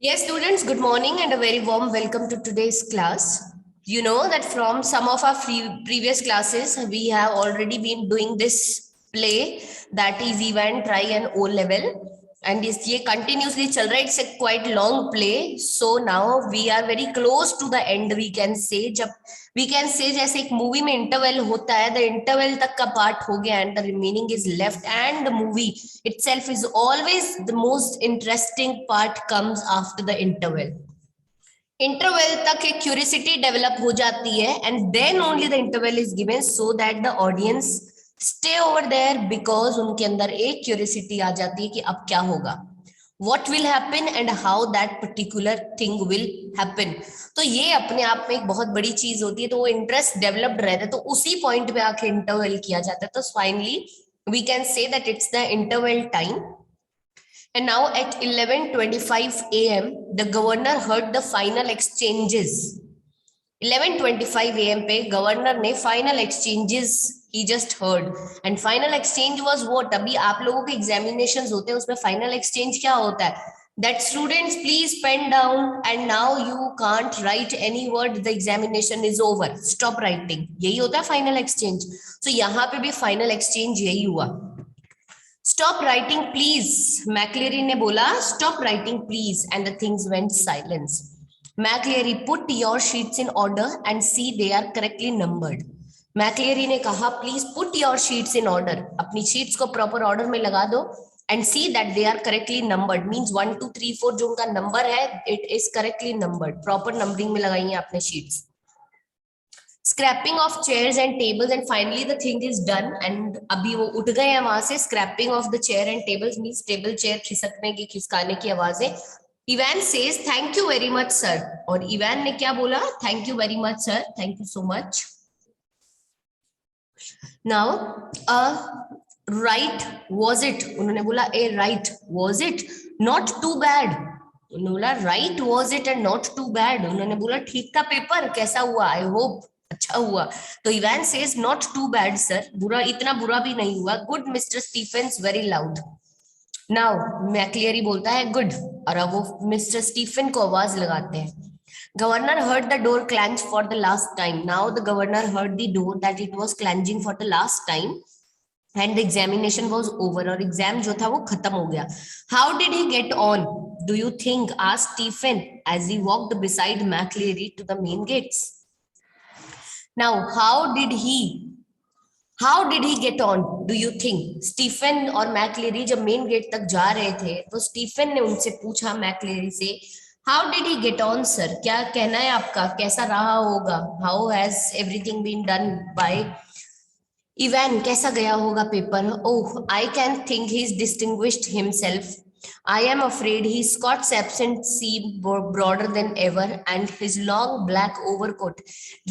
Yes, students, good morning and a very warm welcome to today's class. You know that from some of our previous classes, we have already been doing this play, that is event, try and O level. And this ये continuously चल रहा है. It's a quite long play. So now we are very close to the end, we can say. जब we can say जैसे एक movie में interval होता है, the interval तक का पार्ट हो गया and the remaining is left, and the movie itself is always the most interesting part comes after the interval. Interval तक एक क्यूरियोसिटी डेवलप हो जाती है and then only the interval is given so that the audience stay over there because उनके अंदर एक curiosity आ जाती है कि अब क्या होगा, what will happen and how that particular thing will happen. तो ये अपने आप में एक बहुत बड़ी चीज होती है, तो वो इंटरेस्ट डेवलप्ड रहता है, तो उसी पॉइंट पे आके इंटरवल किया जाता है. तो finally we can say that it's the interval time. And now at 11:25 a.m. the governor heard the final exchanges. 11:25 a.m. पे गवर्नर ने final exchanges he just heard. And final exchange was what? अभी आप लोगों के examinations होते हैं, उसमें final exchange क्या होता है? That students please pen down and now you can't write any word, the examination is over, stop writing. यही होता है फाइनल एक्सचेंज. तो यहाँ पे भी फाइनल एक्सचेंज यही हुआ. Stop writing please, मैक्लेरी ने बोला stop writing please, and the things went silence. मैक्लेरी put your sheets in order and see they are correctly numbered. मैक्लेरी ने कहा please put your sheets in order, अपनी sheets को proper order में लगा दो and see that they are correctly numbered, means 1 2 3 4 जो उनका number है it is correctly numbered, proper numbering में लगाई है आपने sheets. Scraping of chairs and tables and finally the thing is done. And अभी वो उठ गए हैं वहां से. Scraping of the chair and tables means table chair खिसकने की, खिसकाने की आवाजें. Ivan says thank you very much sir, और इवान ने क्या बोला? Thank you very much sir, thank you so much. Now right was it, उन्होंने बोला a right was it not too bad. उन्होंने बोला right was it and not too bad. उन्होंने बोला ठीक था पेपर, कैसा हुआ? आई होप अच्छा हुआ. तो Ivan says not too bad sir, बुरा, इतना बुरा भी नहीं हुआ. Good Mister Stephens, very loud. Now McCleary बोलता है गुड, और अब वो मिस्टर स्टीफन को आवाज लगाते हैं. Governor heard the door clench for the last time. Now the governor heard the door that it was clenching for the last time and the examination was over, और exam जो था वो खत्म हो गया. How did he get on, do you think? asked Stephen as he walked beside McLeary to the main gates. Now, how did he get on, do you think? Stephen और McCleary जब main gate तक जा रहे थे तो Stephen ने उनसे पूछा मैक्लेरी से, how did he get on sir, क्या कहना है आपका, कैसा रहा होगा? how has everything been done by Ivan, कैसा गया होगा paper? oh I can think he's distinguished himself. I am afraid his Scott's absence seemed broader than ever, and his long black overcoat,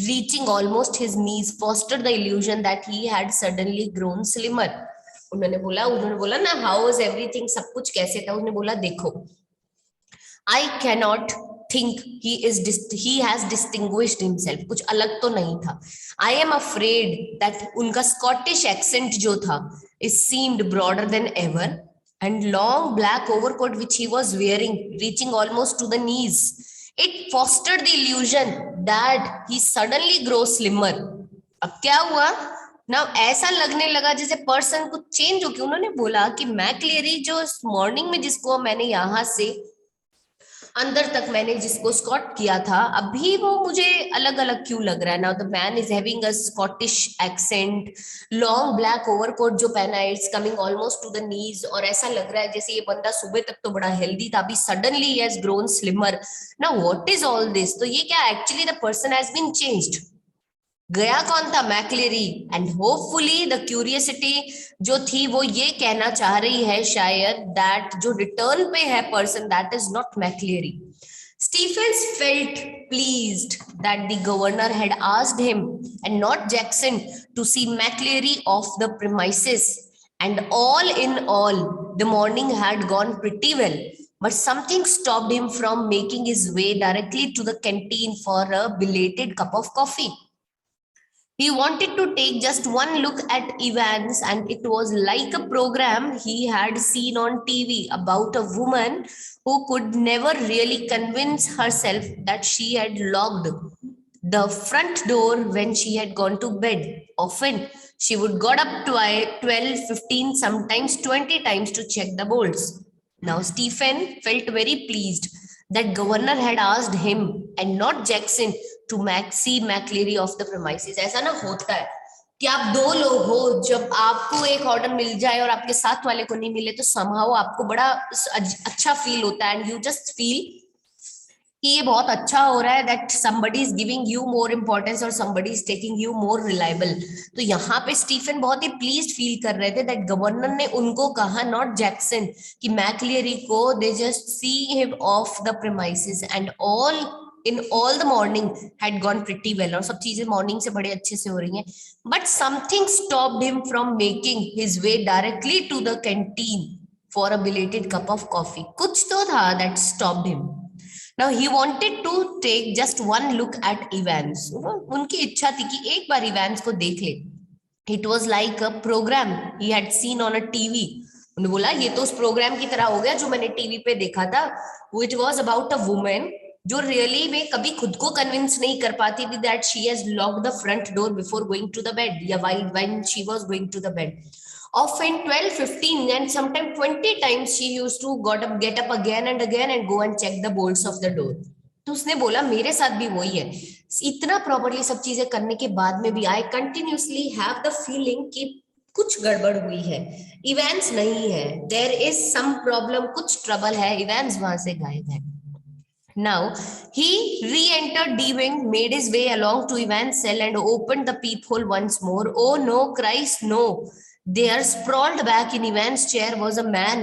reaching almost his knees, fostered the illusion that he had suddenly grown slimmer. उन्होंने बोला ना how is everything, सब कुछ कैसे था? उन्होंने बोला देखो, I cannot think he has distinguished himself, कुछ अलग तो नहीं था. I am afraid that उनका Scottish accent जो था it seemed broader than ever, and long black overcoat which he was wearing, reaching almost to the knees, it fostered the illusion that he suddenly grows slimmer. अब क्या हुआ ना, ऐसा लगने लगा जैसे पर्सन कुछ चेंज हो गया. उन्होंने बोला कि मैक्लेरी जो मॉर्निंग में जिसको मैंने यहां से अंदर तक मैंने जिसको स्कॉट किया था, अभी वो मुझे अलग अलग क्यों लग रहा है. Now the man is having a Scottish accent, long black overcoat जो पहना है it's coming almost two the knees, और ऐसा लग रहा है जैसे ये बंदा सुबह तक तो बड़ा हेल्दी था, अभी सडनली ही has grown slimmer. Now what is all this? तो ये क्या actually the person has been changed. गया कौन था? McCleary. And hopefully the curiosity जो थी वो ये कहना चाह रही है शायद दैट जो रिटर्न पे है person that is not McCleary. Stephens felt pleased that the governor had asked him and not Jackson to see McLeary off the premises, and all in all the morning had gone pretty well, but something stopped him from making his way directly to the canteen for a belated cup of coffee. He wanted to take just one look at Evans, and it was like a program he had seen on TV about a woman who could never really convince herself that she had locked the front door when she had gone to bed. Often she would got up 12, 15, sometimes 20 times to check the bolts. Now Stephen felt very pleased that governor had asked him and not Jackson to see McCleary of the premises. ऐसा ना होता है कि आप दो लोग हो, जब आपको एक ऑर्डर मिल जाए और आपके साथ वाले को नहीं मिले तो somehow आपको बड़ा अच्छा फील होता है, एंड यू जस्ट फील कि ये बहुत अच्छा हो रहा है, that somebody is giving you more importance और somebody is taking you more reliable. तो यहाँ पे स्टीफन बहुत ही प्लीज्ड फील कर रहे थे दैट गवर्नर ने उनको कहा, नॉट जैक्सन, कि मैक्लियरी को they just see him of the premises, and all in all the morning had gone pretty well, और सब चीजें मॉर्निंग से बड़े अच्छे से हो रही हैं. But something stopped him from making his way directly to the canteen for a belated cup of coffee. कुछ तो था that stopped him. Now he wanted to take just one look at Evans. उनकी इच्छा थी कि एक बार Evans को देख ले. It was like a program he had seen on a TV. उन्होंने बोला ये तो उस प्रोग्राम की तरह हो गया जो मैंने टीवी पे देखा था. It was about a woman जो रियली में कभी खुद को कन्विंस नहीं कर पाती थी that she has locked the front door before going to the bed, या when she was going to the bed. Often 12, 15 and sometimes 20 times she used to get up again and go and check the bolts of the door. तो उसने बोला मेरे साथ भी वही है. इतना प्रॉपर्ली सब चीजें करने के बाद में भी आई कंटिन्यूसली हैव द फीलिंग कि कुछ गड़बड़ हुई है. इवेंट्स नहीं है, देयर इज सम प्रॉब्लम, कुछ ट्रबल है. इवेंट्स वहां से गायब है. Now he re-entered D wing, made his way along to Ivan's cell and opened the peephole once more. Oh no, Christ, no. There, sprawled back in Ivan's chair, was a man.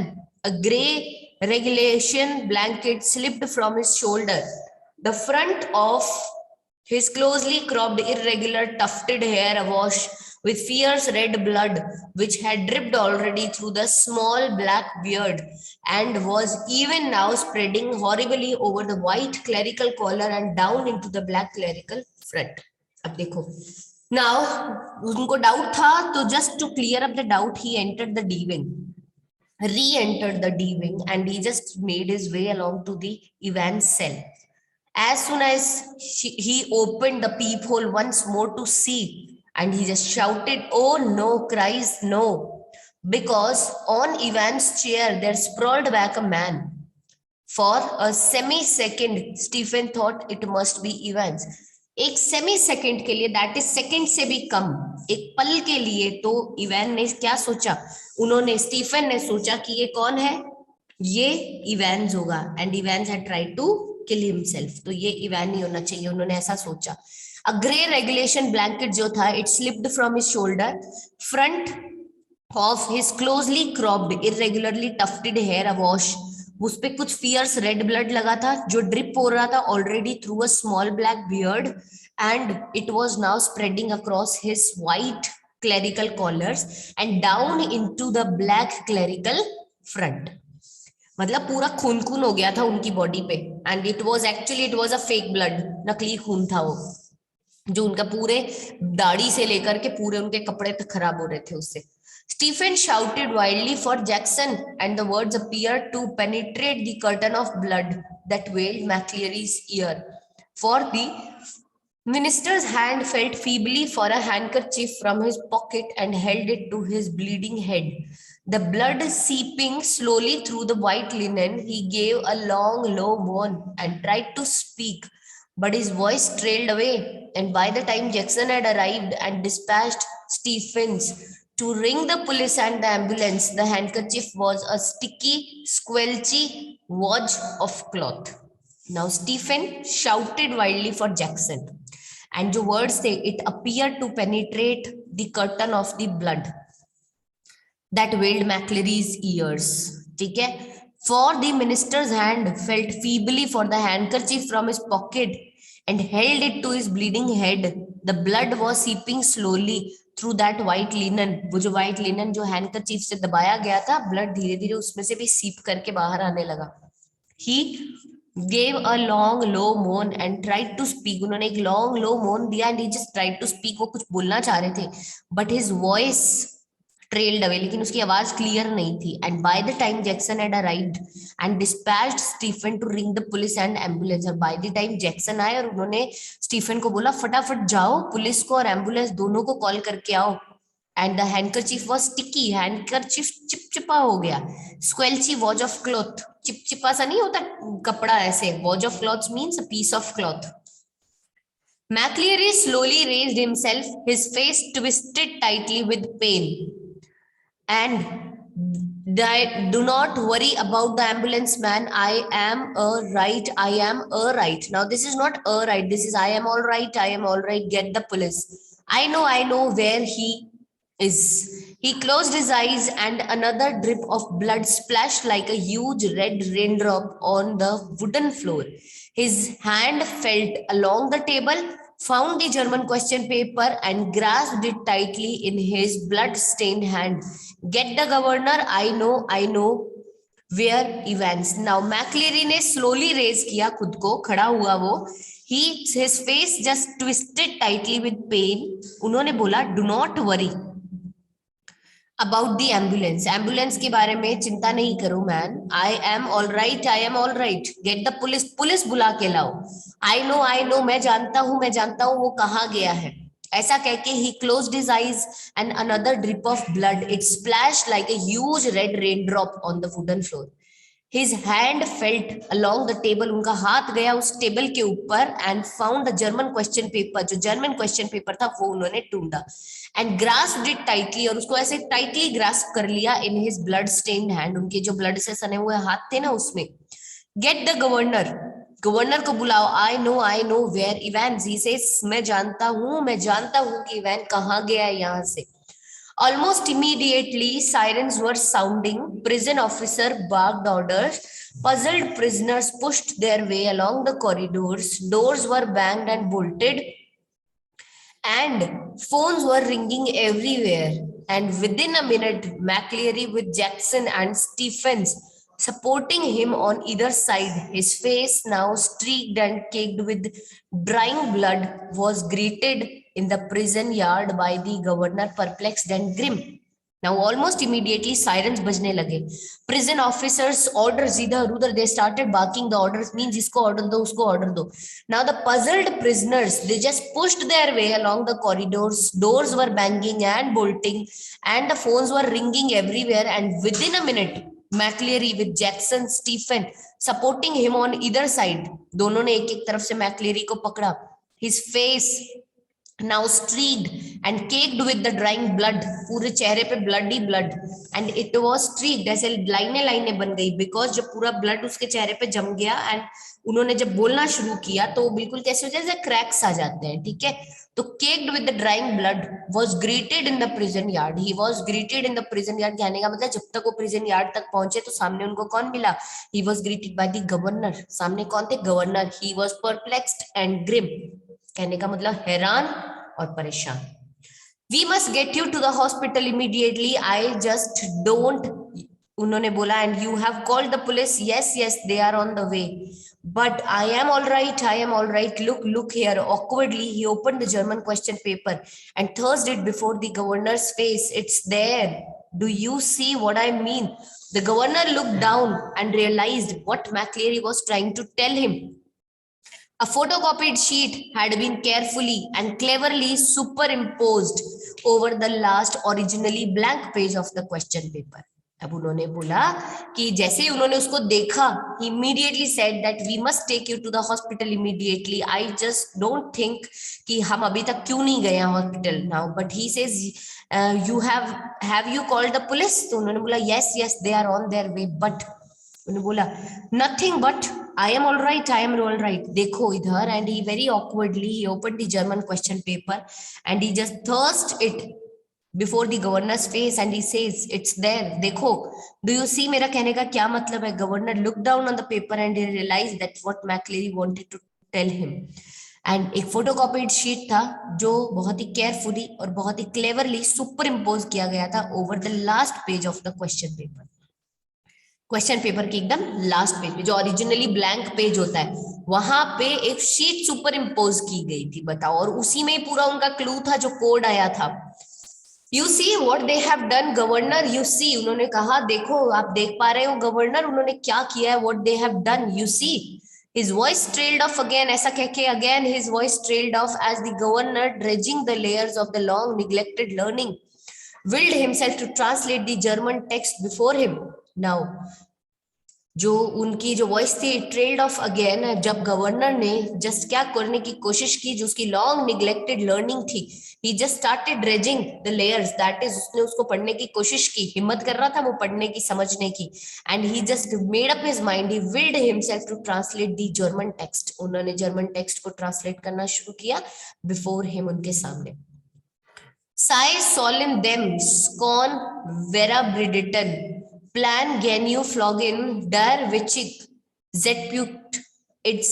A grey regulation blanket slipped from his shoulder. The front of his closely cropped, irregular, tufted hair awash with fierce red blood, which had dripped already through the small black beard and was even now spreading horribly over the white clerical collar and down into the black clerical front. अब देखो, now उनको doubt था, तो just to clear up the doubt he entered the D wing, re-entered the D wing, and he just made his way along to the Ivan's cell. As soon as he opened the peephole once more to see, and he just shouted, oh no, Christ, no, because on Ivan's chair there sprawled back a man. For a semi-second Stephen thought it must be Evans. एक semi second के लिए, that is second से भी कम, एक पल के लिए, तो इवान ने क्या सोचा, स्टीफन ने सोचा कि ये कौन है, ये इवान्स होगा. And Evans had tried to kill himself, तो ये इवान ही होना चाहिए, उन्होंने ऐसा सोचा. अ ग्रे रेगुलेशन ब्लैंकेट जो था, it slipped from his shoulder, front of his closely cropped irregularly tufted hair awash. उस पे कुछ फियर्स रेड ब्लड लगा था जो ड्रिप हो रहा था already through a small black beard, and it was now spreading across his white clerical collars and down into the black clerical front. मतलब पूरा खून खून हो गया था उनकी बॉडी पे, and it was a fake blood, नकली खून था वो, जो उनका पूरे दाढ़ी से लेकर के पूरे उनके कपड़े तक खराब हो रहे थे उससे. Stephen shouted wildly for Jackson, and the words appeared to penetrate the curtain of blood that veiled McCleary's ear. For the minister's hand felt feebly for a handkerchief from his pocket and held it to his bleeding head. The blood seeping slowly through the white linen, he gave a long, low moan and tried to speak, but his voice trailed away. And by the time Jackson had arrived and dispatched Stephen's to ring the police and the ambulance, the handkerchief was a sticky, squelchy wad of cloth. Now Stephen shouted wildly for Jackson, and the words say it appeared to penetrate the curtain of the blood that veiled McCleary's ears. ठीक है? For the minister's hand felt feebly for the handkerchief from his pocket and held it to his bleeding head. The blood was seeping slowly through that white linen. वो जो white linen जो handkerchief से दबाया गया था, blood धीरे धीरे उसमें से भी सीप करके बाहर आने लगा. He gave a long low moan and tried to speak. उन्होंने एक long low moan दिया and he just tried to speak. वो कुछ बोलना चाह रहे थे but his voice trailed away, लेकिन उसकी आवाज क्लियर नहीं थी. And by the time Jackson had arrived and dispatched Stephen to ring the police and ambulance, और by the time Jackson आए और उन्होंने स्टीफन को बोला फटाफट जाओ पुलिस को और एम्बुलेंस दोनों को कॉल करके आओ. And the handkerchief was sticky. handkerchief चिपचिपा हो गया. Squelchy wad of cloth. चिपचिपा सा नहीं होता कपड़ा ऐसे. Wad of cloth means a piece of cloth. McLeary slowly raised himself, his face twisted tightly with pain. And do not worry about the ambulance, man. I am right. I am right. Now this is not right. This is I am all right. I am all right. Get the police. I know where he is. He closed his eyes and another drip of blood splashed like a huge red raindrop on the wooden floor. His hand felt along the table, found the German question paper and grasped it tightly in his blood-stained hand. Get the governor. I know where Evans. Now McLeary ने slowly raise किया खुद को, खड़ा हुआ वो. His face just twisted tightly with pain. उन्होंने बोला do not worry about the ambulance. Ambulance के बारे में चिंता नहीं करो man. I am all right. I am all right. Get the police. Police बुला के लाओ. I know. मैं जानता हूँ वो कहाँ गया है. ऐसा कह के he closed his eyes and another drip of blood. It splashed like a huge red raindrop on the wooden floor. His hand felt along the table. उनका हाथ गया उस टेबल के ऊपर and found the German question paper. जो German question paper था वो उन्होंने ढूंढा and grasped it tightly. और उसको ऐसे tightly grasp कर लिया in his blood stained hand. उनके जो blood से सने हुए हाथ थे ना उसमें. Get the governor. गवर्नर को बुलाओ. I know where Evans. He says मैं जानता हूँ कि इवान कहाँ गया है यहाँ से. Almost immediately, sirens were sounding. Prison officer barked orders. Puzzled prisoners pushed their way along the corridors. Doors were banged and bolted. And phones were ringing everywhere. And within a minute, McLeary with Jackson and Stephens supporting him on either side, his face now streaked and caked with drying blood, was greeted in the prison yard by the governor, perplexed and grim. Now almost immediately sirens बजने लगे. Prison officers orders इधर उधर, they started barking. The orders means इसको order दो उसको order दो. Now the puzzled prisoners, they just pushed their way along the corridors. Doors were banging and bolting and the phones were ringing everywhere. And within a minute, McLeary with Jackson, Stephen supporting him on either side. दोनों ने एक एक तरफ से McLeary को पकड़ा. His face now streaked and caked with the drying blood. पूरे चेहरे पे blood he blood. And it was streaked, ऐसे लाइनें बन गई because जब पूरा blood उसके चेहरे पे जम गया and उन्होंने जब बोलना शुरू किया तो बिल्कुल कैसे हो जैसे cracks आ जाते हैं. ठीक है, तो caked with the drying blood was greeted in the prison yard. He was greeted in the prison yard. कहने का मतलब जब तक वो prison yard तक पहुंचे तो सामने उनको कौन मिला? He was greeted by the governor. सामने कौन थे? Governor. He was perplexed and grim. कहने का मतलब हैरान और परेशान. We must get you to the hospital immediately. I just don't. उन्होंने बोला and you have called the police. Yes, they are on the way. But I am all right. Look here. Awkwardly, he opened the German question paper and thrust it before the governor's face. It's there. Do you see what I mean? The governor looked down and realized what McLeary was trying to tell him. A photocopied sheet had been carefully and cleverly superimposed over the last originally blank page of the question paper. अब उन्होंने बोला कि जैसे ही उन्होंने उसको देखा, he immediately said that we must take you to the hospital immediately. I just don't think कि हम अभी तक क्यों नहीं गए hospital now. But he says, have you called the police? तो उन्होंने बोला yes, they are on their way. But उन्होंने बोला nothing but I am all right. देखो इधर. And he very awkwardly he opened the German question paper and he just thrust it before the governor's face and he says it's there. देखो. Do you see मेरा कहने का क्या मतलब है? Governor looked down on the paper and he realized that what McLeary wanted to tell him. And एक photocopied sheet था जो बहुत ही carefully और बहुत ही cleverly superimpose किया गया था over the last page of the question paper. Question paper के एकदम लास्ट पेज पे, जो ओरिजिनली ब्लैंक पेज होता है, वहां पे एक शीट सुपर इम्पोज की गई थी, बताओ, और उसी में पूरा उनका क्लू था, जो कोड आया था। You see what they have done governor, you see, उन्होंने कहा देखो, आप देख पा रहे हो गवर्नर, उन्होंने क्या किया है, what they have done, you see. His voice trailed off again, ऐसा कह के again his voice trailed off as the governor, dredging the layers of the long neglected learning, willed himself to translate the German text before him. Now, जो उनकी जो voice थी, trailed of again, जब governor ने just क्या करने की कोशिश की, जो उसकी लॉन्ग निग्लेक्टेड लर्निंग थी, he just started dredging the layers, that is उसने उसको पढ़ने की कोशिश की, हिम्मत कर रहा था वो पढ़ने की, समझने की, and he just made up his mind, he willed himself to translate the German text, उन्होंने जर्मन टेक्स्ट को ट्रांसलेट करना शुरू किया बिफोर हिम, उनके सामने। Sigh solemn them, scorn vera briditon, plan genuflogen der wichig, zetput its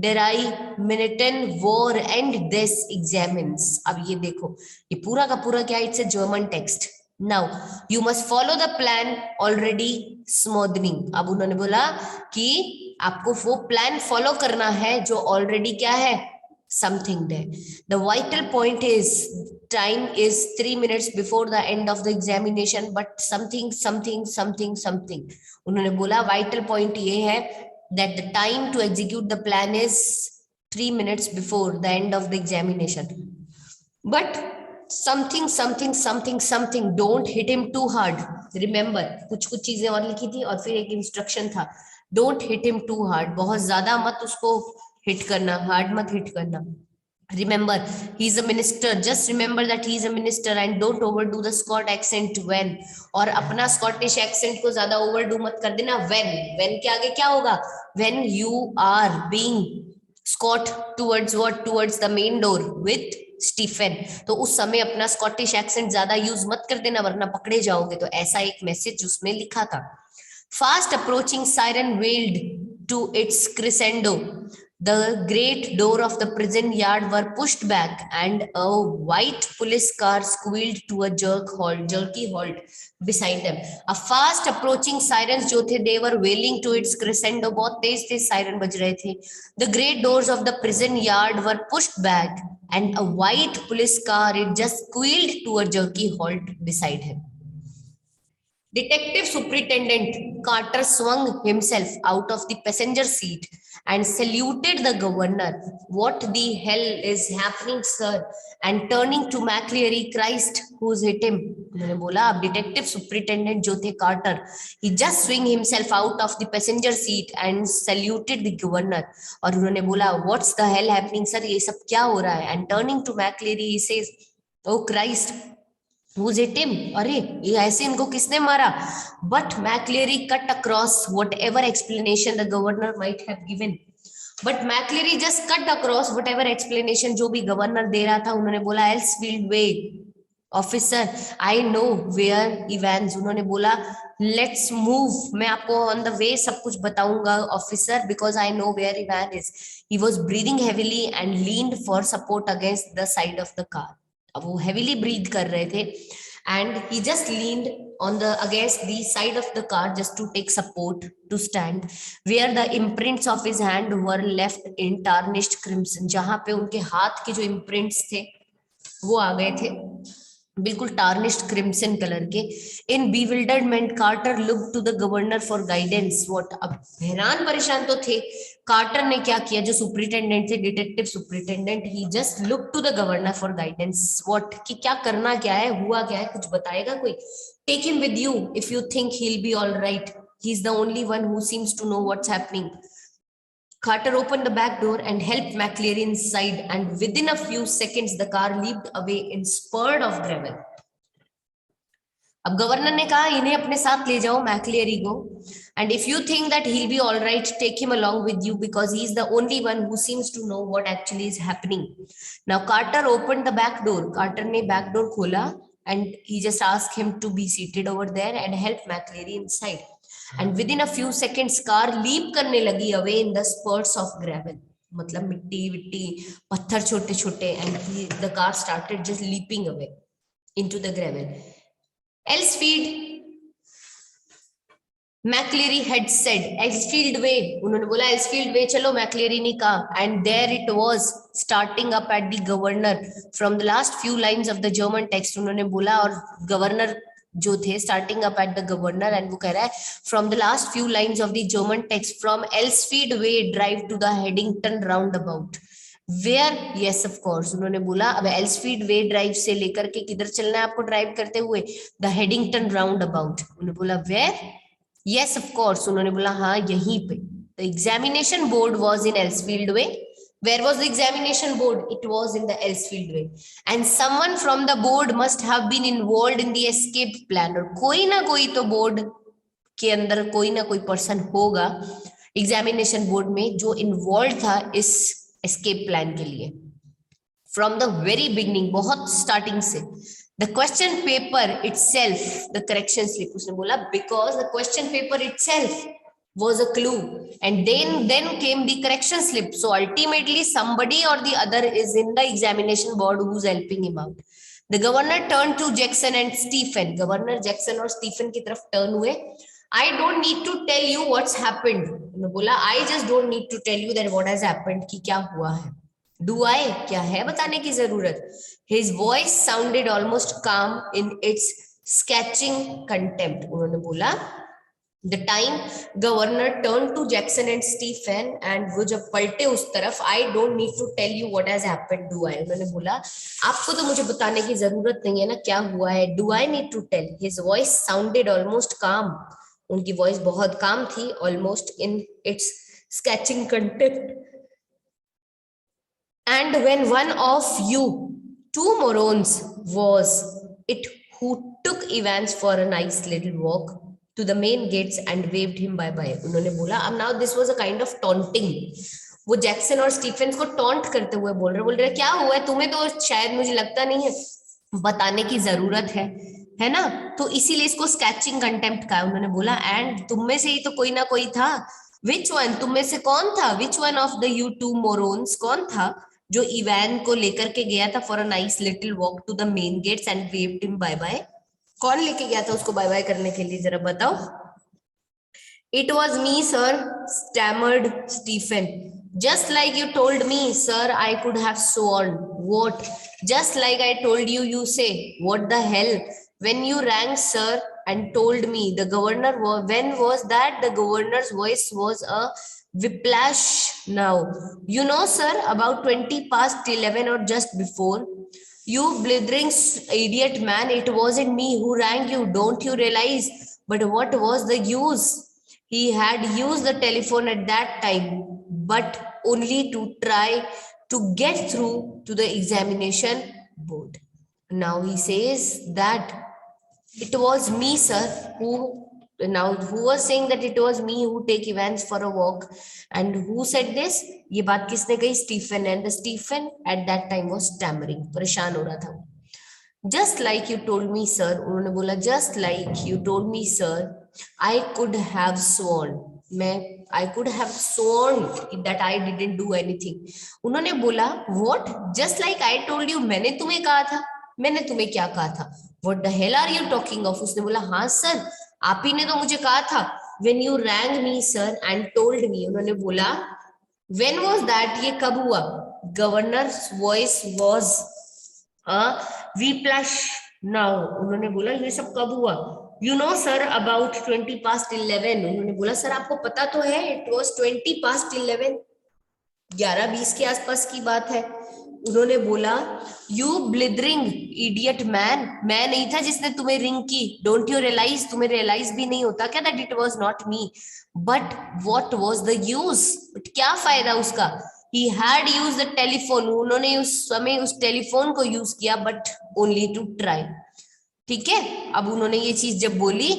derai minuten war and des examines। अब ये देखो, ये पूरा का पूरा क्या, it's a German text. Now you must follow the plan already smoothening, अब उन्होंने बोला कि आपको वो प्लान फॉलो करना है जो ऑलरेडी क्या है, something there। The vital point is time is 3 minutes before the end of the examination, but something something something something, उन्होंने बोला vital point ये है that the time to execute the plan is 3 minutes before the end of the examination, but something something something something, don't hit him too hard। remember, कुछ कुछ चीजें और लिखी थी, और फिर एक इंस्ट्रक्शन था, don't hit him too hard, बहुत ज्यादा मत उसको हिट करना, हार्ड मत हिट करना। Remember, he is a minister, just remember that he is a minister, and don't overdo the Scott accent when, और अपना स्कॉटिश एक्सेंट को ज्यादा ओवरडू मत कर देना when के आगे क्या होगा, when you are being Scott towards what, towards the main door with Stephen, तो उस समय अपना स्कॉटिश एक्सेंट ज्यादा यूज मत कर देना वरना पकड़े जाओगे, तो ऐसा एक मैसेज उसमें लिखा था। Fast approaching siren welled to its crescendo, the great door of the prison yard were pushed back and a white police car squealed to a jerky halt beside them। a fast approaching sirens जो थे, they were wailing to its crescendo, बहुत तेज तेज siren बज रहे थे। the great doors of the prison yard were pushed back and a white police car, it just squealed to a jerky halt beside him। Detective Superintendent Carter swung himself out of the passenger seat and saluted the governor. What the hell is happening, sir? And turning to McCleary, Christ, who's hit him? उन्होंने बोला, अब Detective Superintendent जो थे Carter, he just swung himself out of the passenger seat and saluted the governor. और उन्होंने बोला, what's the hell happening, sir? ये सब क्या हो रहा है? And turning to McCleary, he says, oh Christ, who's hit him? अरे ये ऐसे इनको किसने मारा? But McCleary cut across whatever explanation the governor might have given. But McCleary just cut across whatever explanation जो भी गवर्नर दे रहा था, उन्होंने बोला Elsfield Way, officer I know where Evans, उन्होंने बोला लेट्स मूव, मैं आपको ऑन द वे सब कुछ बताऊंगा officer, because I know where Evan is. He was breathing heavily and leaned for support against the side of the car. अब वो heavily breathe कर रहे थे and he just leaned on the against the side of the car just to take support to stand, where the imprints of his hand were left in tarnished crimson, जहां पे उनके हाथ के जो imprints थे वो आ गए थे बिल्कुल टार्निश्ड क्रिम्सन कलर के। In bewilderment Carter looked to the governor for guidance. What, अब हैरान परेशान तो थे। कार्टर ने क्या किया, जो सुपरिटेंडेंट थे, detective superintendent, he just look to the governor for guidance. What, कि क्या करना क्या है, हुआ क्या है, कुछ बताएगा कोई। Take him with you if you think he will be all right, he is the only one who seems to know what's happening. Carter opened the back door and helped McCleary inside, and within a few seconds, the car leaped away in spurt of gravel. अब governor ने कहा इन्हें अपने साथ ले जाओ मैक्लियरी को, and if you think that he'll be all right, take him along with you because he is the only one who seems to know what actually is happening. Now Carter opened the back door. Carter ने back door खोला and he just asked him to be seated over there and help McCleary inside. And within a few seconds car leap करने लगी away in the spurts of gravel, मतलब मिट्टी विट्टी पत्थर छोटे छोटे, and the car started just leaping away into the gravel. Elsfield मैक्लेरी had said, एल्सफील्ड वे, उन्होंने बोला एल्सफील्ड वे चलो, मैक्लेरी ने कहा, and there it was starting up at the governor from the last few lines of the German text, उन्होंने बोला, और governor जो थे starting up at the governor, and वो कह रहा है from the last few lines of the German text from Elsfield way drive to the Headington roundabout where, yes of course, उन्होंने बोला अब एल्सफील्ड वे ड्राइव से लेकर के किधर चलना है आपको ड्राइव करते हुए, द हेडिंगटन राउंड अबाउट, उन्होंने बोला वेयर, yes of course, उन्होंने बोला हाँ यहीं पे, the examination board was in Elsfield Way. Where was the examination board? It was in the Elsfield Way, and someone from the board must have been involved in the escape plan, और कोई ना कोई तो board के अंदर कोई ना कोई पर्सन होगा एग्जामिनेशन बोर्ड में जो इन्वॉल्व था इस एस्केप प्लान के लिए, फ्रॉम द वेरी बिगनिंग, बहुत स्टार्टिंग से। The question paper itself, the correction slip, उसने बोला because the question paper itself was a clue, and then came the correction slip. So ultimately somebody or the other is in the examination board who's helping him out. The governor turned to Jackson and Stephen. Governor Jackson और Stephen की तरफ turn हुए. I don't need to tell you what's happened. उन्होंने बोला I just don't need to tell you that what has happened, कि क्या हुआ है. Do I? क्या है बताने की जरूरत? His voice sounded almost calm in its sketching contempt. उन्होंने बोला The time governor turned to Jackson and Stephen, and वो जब पलटे उस तरफ, I don't need to tell you what has happened, do I? उन्होंने बोला आपको तो मुझे बताने की जरूरत नहीं है ना क्या हुआ है, do I need to tell? His voice sounded almost calm. उनकी वॉइस बहुत काम थी, almost in its sketching contempt. And when one of you two morons was it who took Evans for a nice little walk to the main gates and waved him bye bye. उन्होंने बोला अब now this was a kind of taunting. वो Jackson और Stephen's को taunt करते हुए बोल रहे क्या हुआ है तुम्हें, तो शायद मुझे लगता नहीं है बताने की जरूरत है ना, तो इसीलिए इसको स्केचिंग कंटेम्प्ट कहा। उन्होंने बोला एंड तुम में से ही तो कोई ना कोई था, विच वन, तुम में से कौन था, which one of the you two morons, कौन था जो इवान को लेकर के गया था for a nice little walk to the main gates and waved him bye bye, कौन लेके गया था उसको बाय बाय करने के लिए, जरा बताओ। It was me sir, stammered Stephen, just like you told me sir, I could have sworn. What? Just like I told you, you say, what the hell, when you rang sir and told me the governor, when was that, the governor's voice was a whiplash now, you know sir, about 20 past 11 or just before, you blithering idiot man, it wasn't me who rang you, don't you realize? But what was the use? He had used the telephone at that time, but only to try to get through to the examination board. Now he says that it was me, sir, who was saying that it was me who take Evans for a walk, and who said this? ये बात किसने कही? Stephen, and the Stephen at that time was stammering, परेशान हो रहा था। Just like you told me, sir, उन्होंने बोला just like you told me, sir, I could have sworn, I could have sworn that I didn't do anything. उन्होंने बोला what? Just like I told you, मैंने तुम्हें कहा था, मैंने तुम्हें क्या कहा था? What the hell are you talking of? उसने बोला हाँ सर, आप ही ने तो मुझे कहा था, when you rang me sir and told me, उन्होंने बोला when was that, ये कब हुआ? Governor's voice was whiplash now, उन्होंने बोला ये सब कब हुआ? You know sir, about 20 past 11, उन्होंने बोला सर आपको पता तो है, it was 20 past 11, 11:20 के आसपास की बात है। उन्होंने बोला you blithering idiot man, मैं नहीं था जिसने तुम्हें रिंग की, don't you realize, तुम्हें रियलाइज भी नहीं होता क्या that it was not me, but what was the use, but क्या फायदा उसका? He had used the telephone, उन्होंने उस समय उस टेलीफोन को यूज किया, but only to try, ठीक है। अब उन्होंने ये चीज जब बोली,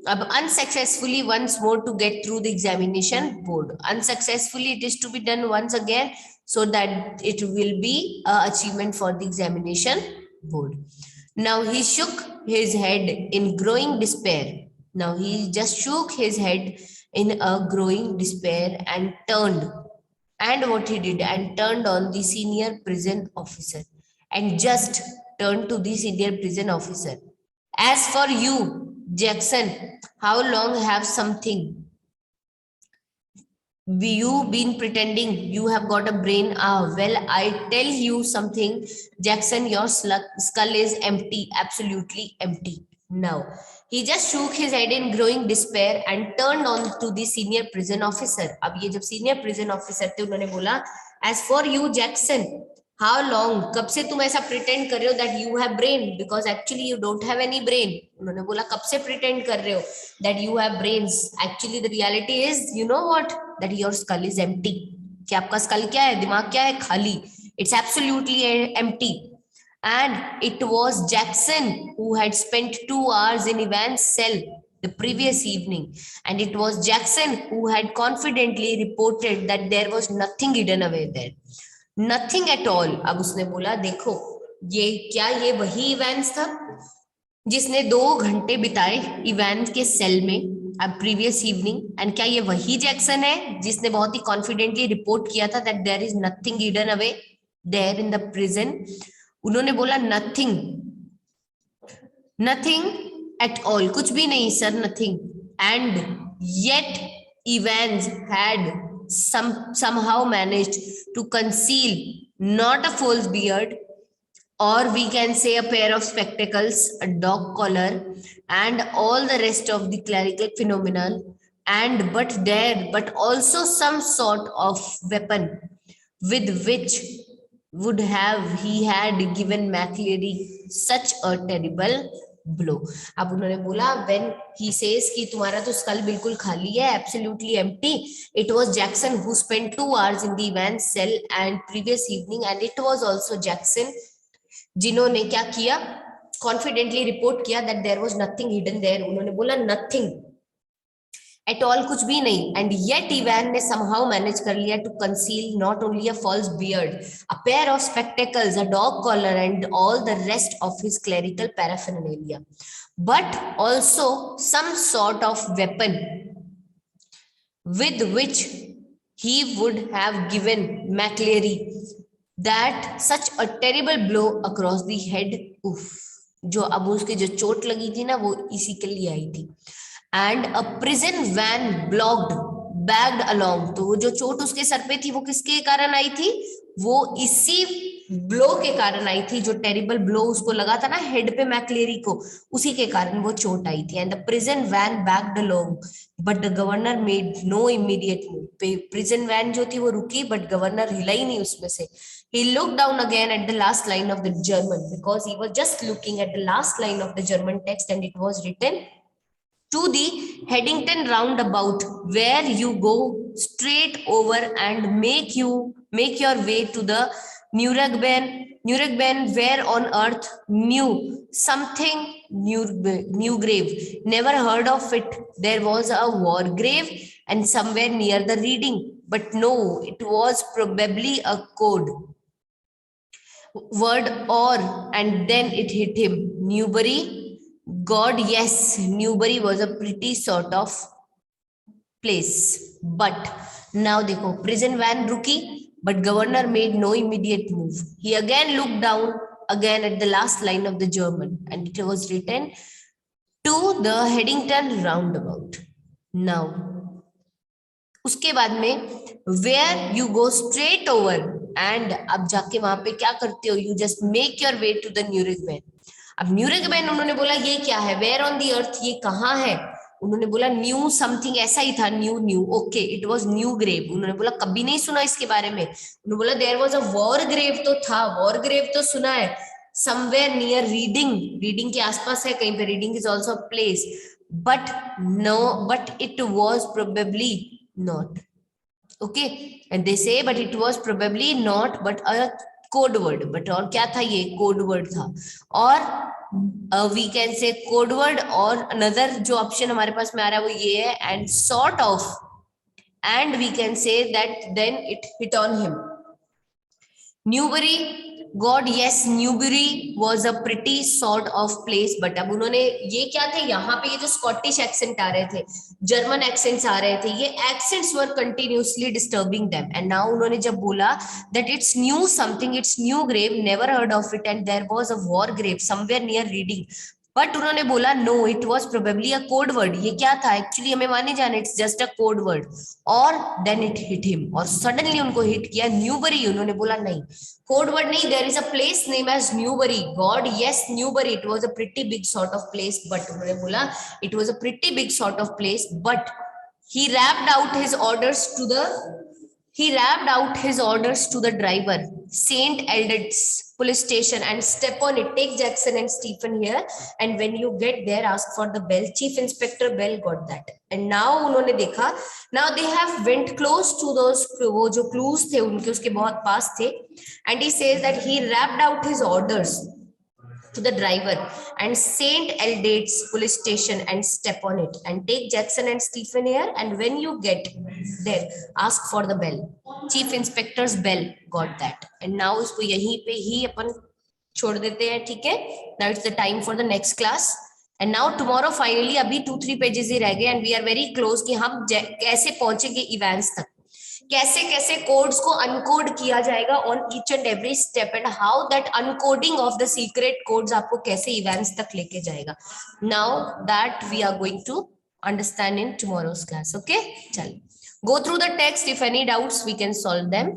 अब unsuccessfully once more to get through the examination board, unsuccessfully it is to be done once again so that it will be a achievement for the examination board. Now he shook his head in growing despair. Now he just shook his head in a growing despair and turned, and what he did, and turned on the senior prison officer, and just turned to the senior prison officer As for you, Jackson, how long have something you been pretending you have got a brain? Well, I tell you something, Jackson, your skull is empty, absolutely empty. Now, he just shook his head in growing despair and turned on to the senior prison officer. अब ये जब senior prison officer थे उन्होंने बोला, as for you, Jackson, how long, कब से तुम ऐसा pretend कर रहे हो that you have brain, because actually you don't have any brain. उन्होंने बोला कब से pretend कर रहे हो that you have brains, actually the reality is, you know what, that your skull is empty. कि आपका skull क्या है, दिमाग क्या है, खाली. It's absolutely empty. And it was Jackson who had spent 2 hours in Ivan's cell the previous evening, and it was Jackson who had confidently reported that there was nothing hidden away there. Nothing at all. अब उसने बोला देखो ये क्या, ये वही Evans था जिसने 2 घंटे बिताए इवान के सेल में अब प्रीवियस इवनिंग, एंड क्या ये वही जैक्सन है जिसने बहुत ही कॉन्फिडेंटली रिपोर्ट किया था that there is nothing hidden away there in the prison? उन्होंने बोला नथिंग, नथिंग एट ऑल, कुछ भी नहीं sir, nothing. And yet Evans had somehow managed to conceal not a false beard, or we can say a pair of spectacles, a dog collar, and all the rest of the clerical phenomenon, and but also some sort of weapon with which would have he had given McLeary such a terrible blow. अब उन्होंने बोला when he says कि तुम्हारा तो school बिल्कुल खाली है, absolutely empty, it was Jackson who spent 2 hours in the Ivan's cell and previous evening, and it was also Jackson जिन्होंने क्या किया, कॉन्फिडेंटली रिपोर्ट किया that there was nothing hidden there. उन्होंने बोला नथिंग एट ऑल, कुछ भी नहीं. And yet Ivan ने समहाउ मैनेज कर लिया to conceal not only a false beard, a pair of spectacles, a dog collar, and all the rest of his clerical paraphernalia, but also some sort of weapon with which he would have given McLeary that such a terrible blow across the head. उफ, जो अब उसकी जो चोट लगी थी ना वो इसी के लिए आई थी. And a prison van blocked backed along, तो वो जो चोट उसके सर पे थी वो किसके कारण आई थी, वो इसी ब्लो के कारण आई थी, जो टेरिबल ब्लो उसको लगा था ना हेड पे मैक्लेरी को, उसी के कारण वो चोट आई थी. And the prison van backed along but the governor made no immediate move. Prison van जो थी वो रुकी बट गवर्नर हिला ही नहीं उसमें से. He looked down again at the last line of the German, because he was just looking at the last line of the German text, and it was written, to the Headington roundabout, where you go straight over and make your way to the Nuremberg, where on earth new something new grave. Never heard of it. There was a war grave and somewhere near the reading, but no, it was probably a code word, or, and then it hit him. Newbury? God, yes, Newbury was a pretty sort of place. But now देखो, prison van रुकी, but governor made no immediate move. He again looked down again at the last line of the German, and it was written, to the Headington roundabout. Now उसके बाद में where you go straight over, and अब जाके वहां पे क्या करते हो, you just make your way to the Nuremberg. अब न्यूरेगबेन उन्होंने बोला ये क्या है, वेयर ऑन दी अर्थ, ये कहाँ है. उन्होंने बोला न्यू समथिंग, ऐसा ही था, new okay, it was new grave. उन्होंने बोला कभी नहीं सुना इसके बारे में. उन्होंने बोला there was a war grave, तो था, वॉर ग्रेव तो सुना है, समवेयर नियर रीडिंग के आसपास है कहीं पे, reading is also a place, but no, but it was probably not. Okay, and they say but it was probably not but a code word. But और क्या था, ये कोड वर्ड था. और we can say code word, और another जो option हमारे पास में आ रहा है वो ये है, and sort of, and we can say that then it hit on him. Newbury, God yes, Newbury was a pretty sort of place. But अब उन्होंने ये क्या थे, यहाँ पे ये जो स्कॉटिश एक्सेंट आ रहे थे, जर्मन एक्सेंट्स आ रहे थे, ये accents were continuously disturbing them. And now उन्होंने जब बोला that it's new something, it's new grave, never heard of it, and there was a war grave somewhere near Reading, but उन्होंने बोला no, it was probably a code word, ये क्या था actually हमें माने जाने, it's just a code word. और then it hit him, और सडनली उनको हिट किया न्यूबरी। उन्होंने बोला नहीं, कोड वर्ड नहीं, there is a place name as Newbury. God yes Newbury, it was a pretty big sort of place, but उन्होंने बोला it was a pretty big sort of place, but he rapped out his orders to the he rapped out his orders to the driver, Saint Eldred's police station, and step on it. Take Jackson and Stephen here, and when you get there, ask for the bell. Chief Inspector Bell got that, and now उन्होंने देखा, now they have went close to those, वो जो clues थे उनके उसके बहुत पास थे, and he says that he rapped out his orders to the driver and Saint Eldred's police station and step on it, and take Jackson and Stephen here, and when you get there, ask for the bell. Chief Inspector's Bell got that, and now इसको यहीं पे ही अपन छोड़ देते हैं, ठीक है? Now it's the time for the next class, and now tomorrow finally अभी 2-3 pages ही रह गए, and we are very close कि हम कैसे पहुंचेंगे इवेंट्स तक, कैसे कैसे कोड्स को अनकोड किया जाएगा on each and every step, and how that uncoding of the secret codes आपको कैसे इवेंट्स तक लेके जाएगा. Now that we are going to understand in tomorrow's class. Okay, चलिए, go through the text. If any doubts we can solve them.